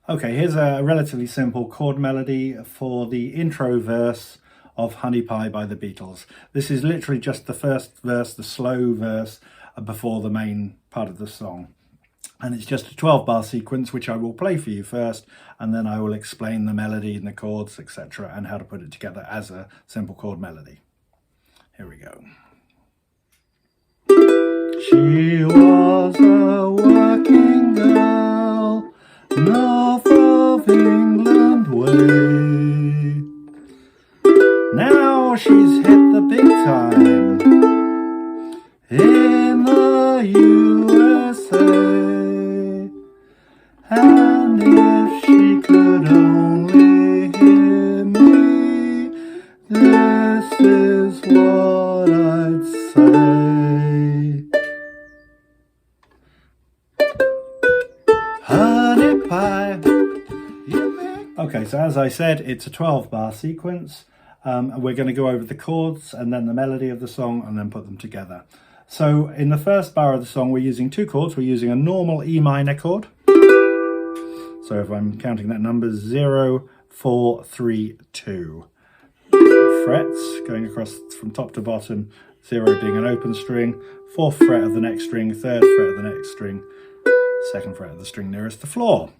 Okay, here's a relatively simple chord melody for the intro verse of Honey Pie by the Beatles. This is literally just the first verse, the slow verse before the main part of the song. And it's just a 12-bar sequence, which I will play for you first, and then I will explain the melody and the chords, etc., and how to put it together as a simple chord melody. Here we go. She was a working girl, north of England way. Now she's hit the big time in the USA. And if she could only hear me, this is what I'd say. Honey pie. Okay, so as I said, it's a 12-bar sequence. We're going to go over the chords and then the melody of the song and then put them together. So in the first bar of the song, we're using two chords. We're using a normal E minor chord. So if I'm counting that number, 0, 4, 3, 2. Frets going across from top to bottom, 0 being an open string, 4th fret of the next string, 3rd fret of the next string, 2nd fret of the string nearest the floor.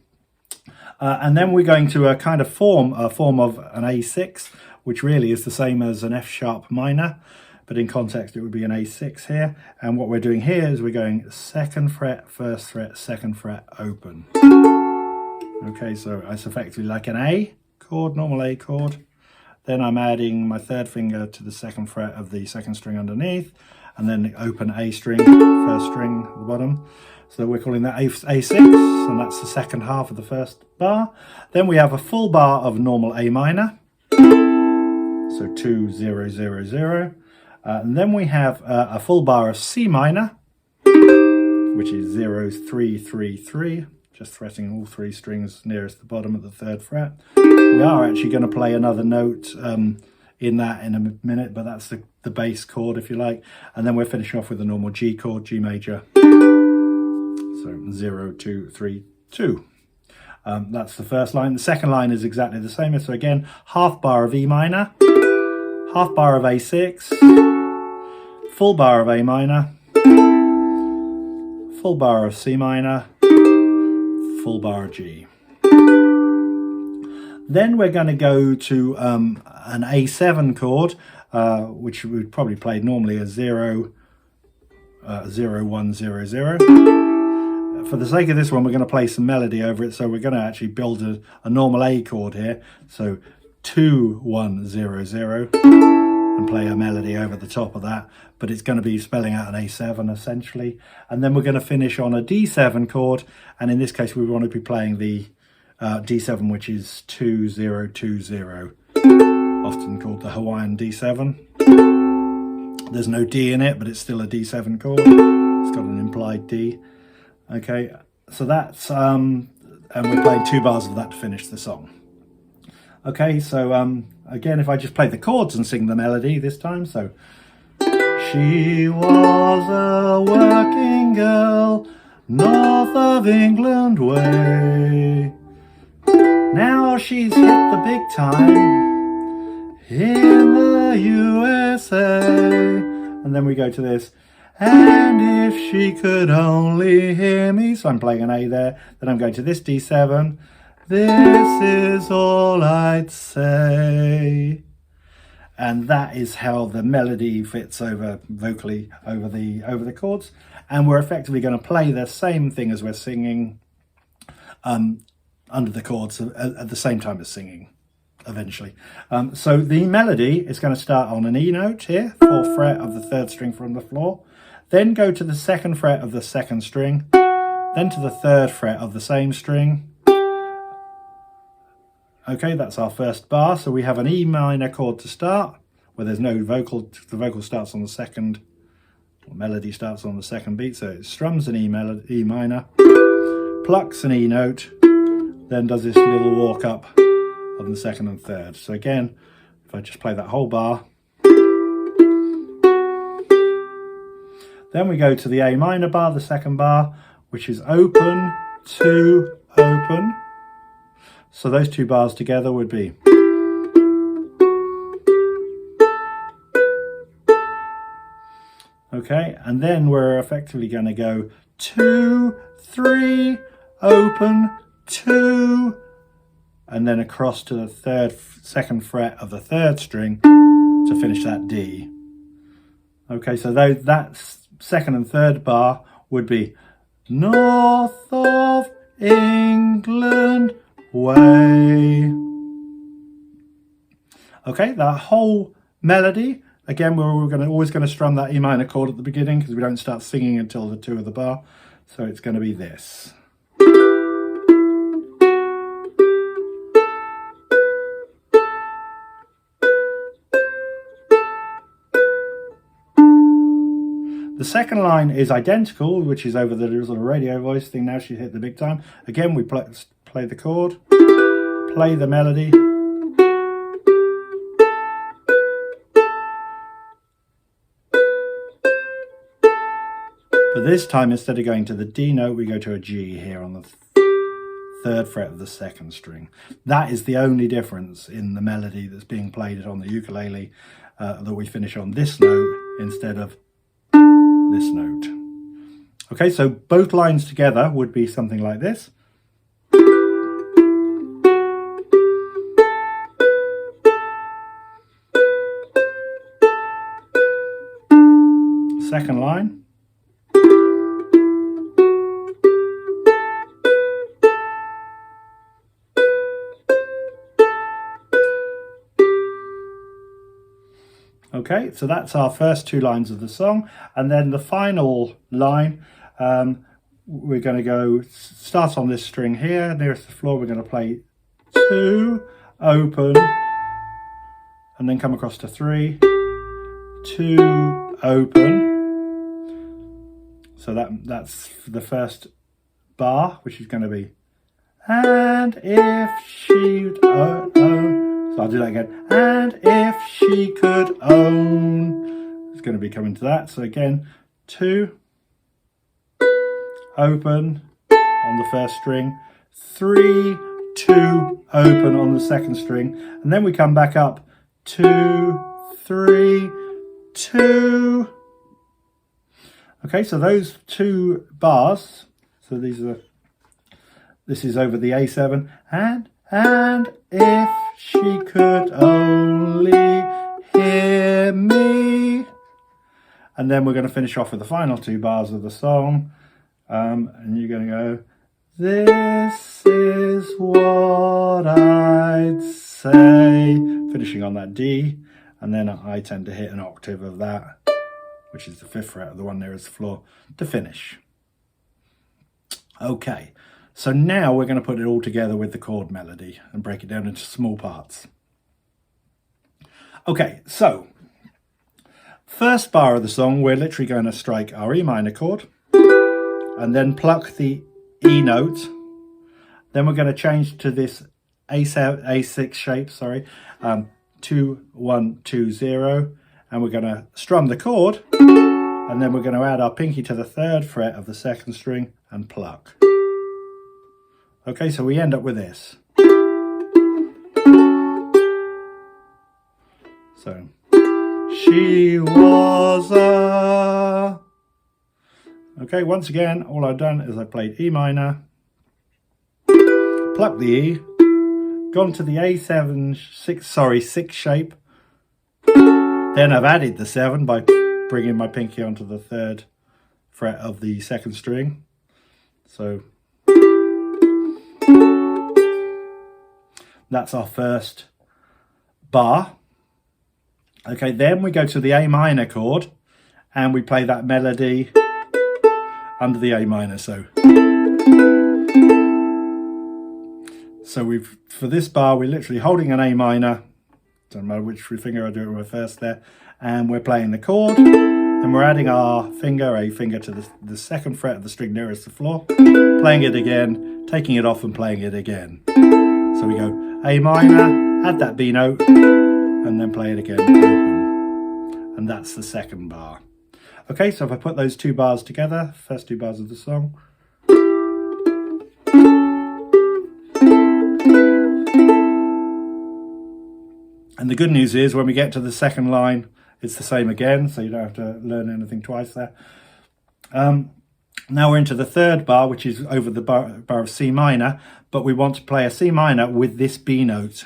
And then we're going to kind of form a form of an A6, which really is the same as an F sharp minor, but in context it would be an A6 here. And what we're doing here is we're going 2nd fret, 1st fret, 2nd fret, open. Okay, so it's effectively like an A chord, normal A chord. Then I'm adding my 3rd finger to the 2nd fret of the 2nd string underneath, and then the open A string, 1st string at the bottom. So we're calling that A6, and that's the second half of the first bar. Then we have a full bar of normal A minor, so 2, 0, 0, 0. And then we have a full bar of C minor, which is 0, 3, 3, 3. Just fretting all 3 strings nearest the bottom of the 3rd fret. We are actually going to play another note in that in a minute, but that's the bass chord, if you like. And then we're finishing off with a normal G chord, G major. So 0, 2, 3, 2. That's the first line. The second line is exactly the same. So again, half bar of E minor, half bar of A6, full bar of A minor, full bar of C minor, full bar G. Then we're going to go to an A7 chord, which we would probably play normally as 0, 0, 1, 0, 0. For the sake of this one, we're going to play some melody over it, so we're going to actually build a normal A chord here. So 2, 1, 0, 0, and play a melody over the top of that, but it's going to be spelling out an A7 essentially. And then we're going to finish on a D7 chord, and in this case we want to be playing the D7, which is 2, 0, 2, 0, often called the Hawaiian D7. There's no D in it, but it's still a D7 chord. It's got an implied D. Okay, so that's, and we're playing 2 bars of that to finish the song. Okay, so again, if I just play the chords and sing the melody this time, so. She was a working girl, north of England way. Now she's hit the big time in the USA. And then we go to this. And if she could only hear me. So I'm playing an A there. Then I'm going to this D7. This is all I'd say. And that is how the melody fits over vocally over the chords. And we're effectively going to play the same thing as we're singing under the chords at the same time as singing eventually. So the melody is going to start on an E note here, 4th fret of the 3rd string from the floor. Then go to the 2nd fret of the 2nd string, then to the 3rd fret of the same string. Okay, that's our first bar. So we have an E minor chord to start, where there's no vocal. The vocal starts on the 2nd, or melody starts on the 2nd beat. So it strums an E minor, plucks an E note, then does this little walk up on the 2nd and 3rd. So again, if I just play that whole bar. Then we go to the A minor bar, the 2nd bar, which is open, 2, open. So those two bars together would be. Okay, and then we're effectively going to go 2, 3, open, 2, and then across to the second fret of the third string to finish that D. Okay, so that second and third bar would be North of England way. Okay, that whole melody, again, we're always going to strum that E minor chord at the beginning because we don't start singing until the 2 of the bar. So it's going to be this. The second line is identical, which is over the little radio voice thing. Now she hit the big time. Again, we play the chord, play the melody. But this time, instead of going to the D note, we go to a G here on the third fret of the second string. That is the only difference in the melody that's being played on the ukulele, that we finish on this note instead of this note. Okay, so both lines together would be something like this. Second line. Okay, so that's our first 2 lines of the song, and then the final line, we're going to go start on this string here nearest the floor. We're going to play 2, open, and then come across to 3, 2, open. So that's the first bar, which is going to be, and if she'd so I'll do that again. And if she could own, it's going to be coming to that. So again, 2, open on the first string, 3, 2, open on the second string, and then we come back up 2, 3, 2. Okay, so those 2 bars. So this is over the A7, and if she could only hear me. And then we're going to finish off with the final 2 bars of the song. And you're going to go, this is what I'd say. Finishing on that D. And then I tend to hit an octave of that, which is the 5th fret of the one nearest the floor, to finish. Okay. So now we're going to put it all together with the chord melody and break it down into small parts. Okay, so first bar of the song, we're literally going to strike our E minor chord and then pluck the E note. Then we're going to change to this A6 shape, 2, 1, 2, 0, and we're going to strum the chord, and then we're going to add our pinky to the 3rd fret of the 2nd string and pluck. Okay, so we end up with this. So, she was a... Okay, once again, all I've done is I played E minor, plucked the E, gone to the A6 shape, then I've added the 7 by bringing my pinky onto the 3rd fret of the 2nd string. So, that's our first bar. Okay, then we go to the A minor chord and we play that melody under the A minor. So for this bar, we're literally holding an A minor. Don't matter which finger I do it with first there. And we're playing the chord. And we're adding our A finger to the 2nd fret of the string nearest the floor. Playing it again, taking it off and playing it again. So we go A minor, add that B note, and then play it again, open. And that's the 2nd bar. Okay, so if I put those 2 bars together, first 2 bars of the song. And the good news is when we get to the second line, it's the same again, so you don't have to learn anything twice there. Now we're into the third bar, which is over the bar of C minor, but we want to play a C minor with this B note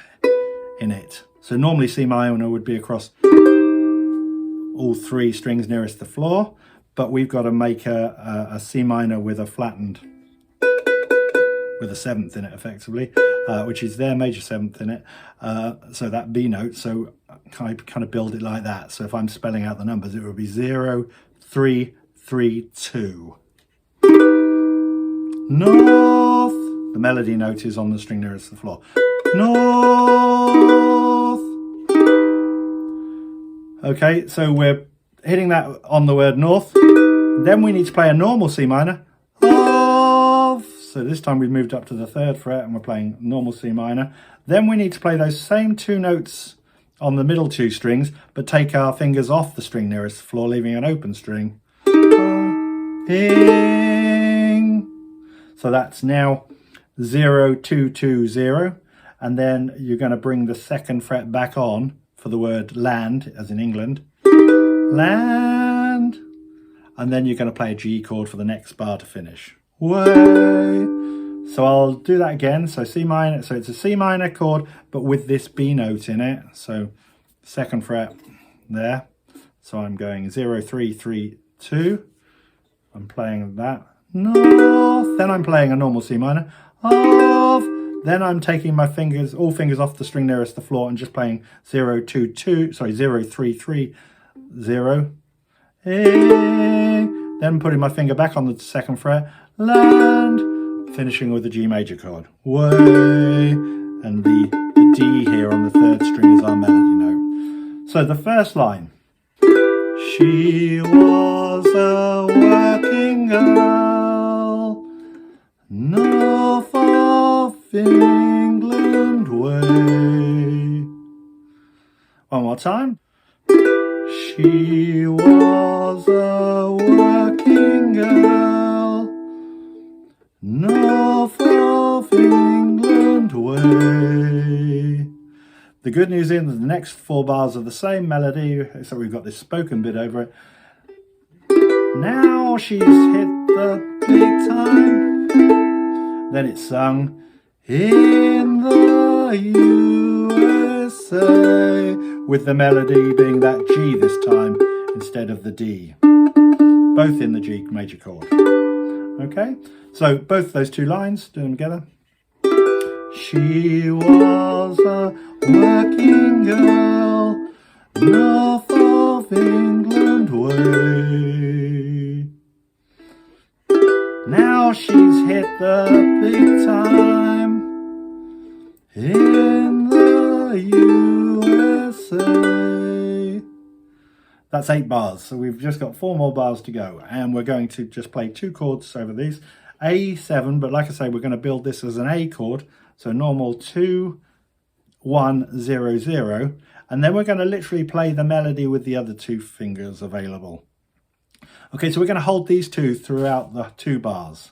in it. So normally C minor would be across all three strings nearest the floor, but we've got to make a C minor with a flattened, with a seventh in it effectively, which is their major seventh in it. So that B note, so I kind of build it like that. So if I'm spelling out the numbers, it would be 0, 3, 3, 2. North. The melody note is on the string nearest the floor. North. Okay, so we're hitting that on the word north. Then we need to play a normal C minor. Of. So this time we've moved up to the third fret and we're playing normal C minor. Then we need to play those same two notes on the middle two strings, but take our fingers off the string nearest the floor, leaving an open string. Ding. So that's now 0, 2, 2, 0. And then you're going to bring the second fret back on for the word land, as in England. Land. And then you're going to play a G chord for the next bar to finish. Way. So I'll do that again. So C minor, so it's a C minor chord, but with this B note in it. So second fret there. So I'm going 0, 3, 3, 2. I'm playing that. North. Then I'm playing a normal C minor. Of. Then I'm taking my fingers, all fingers off the string nearest the floor and just playing 0, 2, 2, sorry, 0, 3, 3, 0. Then putting my finger back on the second fret. Land. Finishing with the G major chord. Way. And the D here on the third string is our melody note. So the first line. She was a working girl, north of England way. One more time. She was a working girl, north of England way. The good news is the next four bars are the same melody, so we've got this spoken bit over it. Now she's hit the big time. Then it's sung in the USA, with the melody being that G this time instead of the D. Both in the G major chord. Okay, so both those two lines, do them together. She was a working girl, north of England way. Now she's hit the big time in the USA. That's 8 bars, so we've just got 4 more bars to go, and we're going to just play 2 chords over these. A7, but like I say, we're going to build this as an A chord, so normal 2, 1, 0, 0, and then we're going to literally play the melody with the other 2 fingers available. Okay, so we're going to hold these 2 throughout the 2 bars.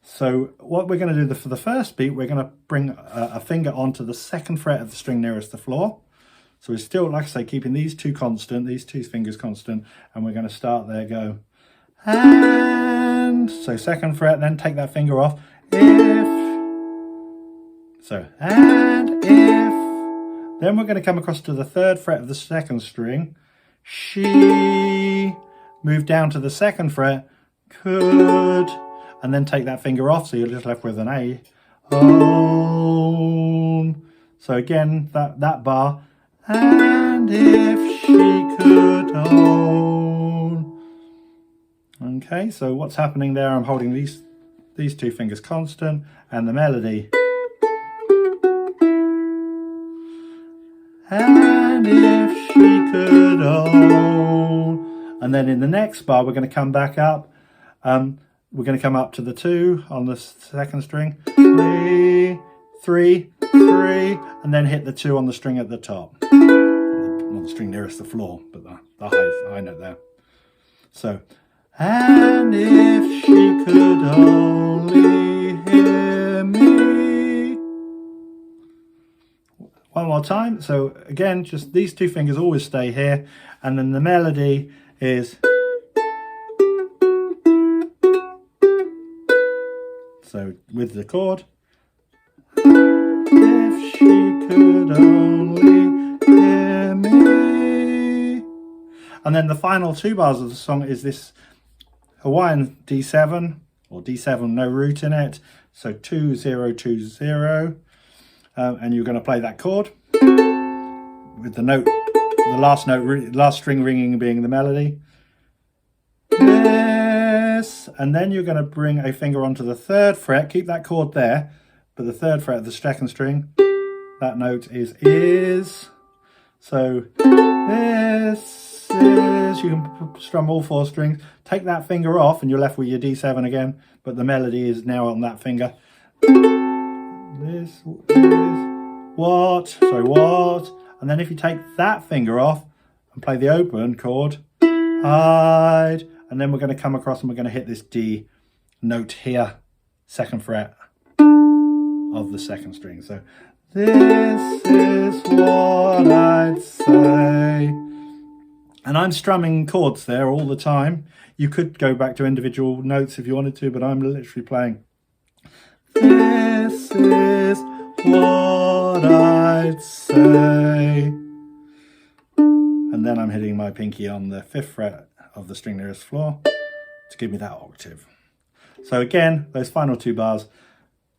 So what we're going to do for the first beat, we're going to bring a finger onto the second fret of the string nearest the floor. So we're still, like I say, keeping these 2 constant, these 2 fingers constant, and we're going to start there, go, and, so second fret, then take that finger off, if, so, and if, then we're going to come across to the third fret of the second string, she, move down to the second fret, could, and then take that finger off, so you're just left with an A, own. So again, that bar, and if she could own. Okay, so what's happening there, I'm holding these 2 fingers constant, and the melody. And if she could own. And then in the next bar, we're going to come back up. We're going to come up to the 2 on the second string. 3, 3, 3, and then hit the 2 on the string at the top. On the string nearest the floor, but the high note there. So, and if she could only hear me. One more more time. So again, just these two fingers always stay here, and then the melody is, so with the chord, if she could only hear me. And then the final two bars of the song is this Hawaiian D7, or D7 no root in it, so 2-0-2-0, and you're going to play that chord with the note, the last string ringing being the melody. Yes, and then you're going to bring a finger onto the 3rd fret, keep that chord there, but the 3rd fret of the 2nd string, that note is. So this is, you can strum all 4 strings, take that finger off and you're left with your D7 again, but the melody is now on that finger. This is what, and then if you take that finger off and play the open chord, hide, and then we're going to come across and we're going to hit this D note here, 2nd fret of the 2nd string. So this is what I'd say. And I'm strumming chords there all the time. You could go back to individual notes if you wanted to, but I'm literally playing. This is what I'd say. And then I'm hitting my pinky on the 5th fret of the string nearest floor to give me that octave. So again, those final 2 bars.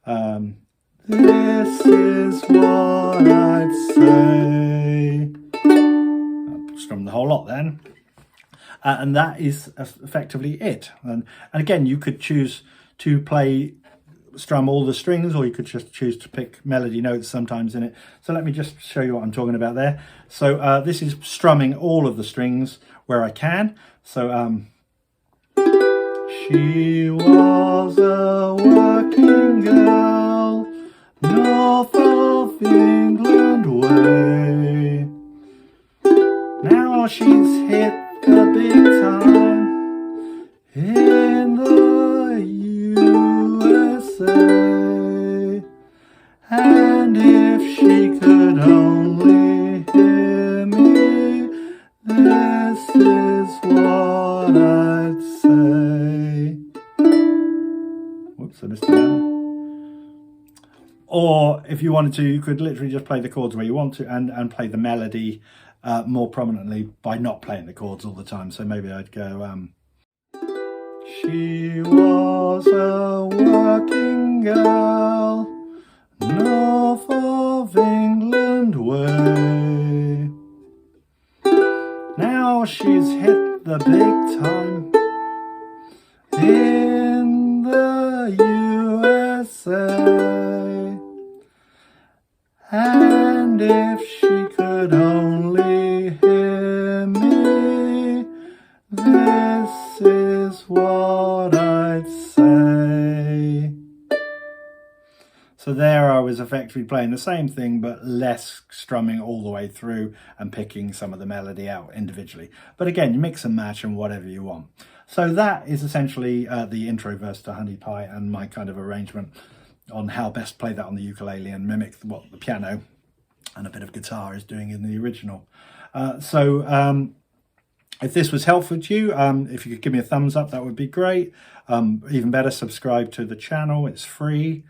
This is what I'd say. I'll strum the whole lot then. And that is effectively it. And again, you could choose to strum all the strings, or you could just choose to pick melody notes sometimes in it. So let me just show you what I'm talking about there. So this is strumming all of the strings where I can. So she was a working girl, north of England way. Now she's hit the big time in the USA. And if she could only hear me, this is what I'd say. Whoops, I missed that. Or if you wanted to, you could literally just play the chords where you want to and play the melody more prominently by not playing the chords all the time. So maybe I'd go, she was a working girl, north of England way. Now she's hit the big time in the USA. And if she could only hear me, this is what I'd say. So there I was effectively playing the same thing, but less strumming all the way through and picking some of the melody out individually. But again, you mix and match and whatever you want. So that is essentially the intro verse to Honey Pie and my kind of arrangement on how best to play that on the ukulele and mimic what the piano and a bit of guitar is doing in the original. If this was helpful to you, if you could give me a thumbs up, that would be great. Even better, subscribe to the channel, it's free.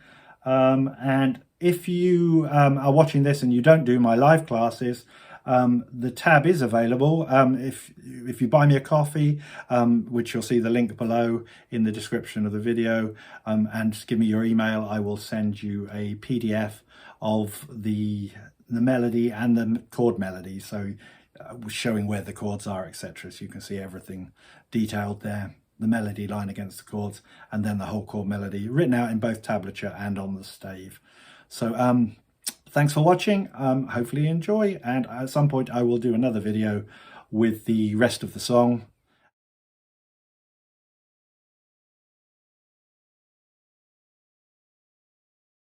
And if you are watching this and you don't do my live classes, the tab is available. If you buy me a coffee, which you'll see the link below in the description of the video, and give me your email, I will send you a PDF of the melody and the chord melody, so showing where the chords are, etc. So you can see everything detailed there, the melody line against the chords, and then the whole chord melody written out in both tablature and on the stave. So thanks for watching. Hopefully you enjoy, and at some point I will do another video with the rest of the song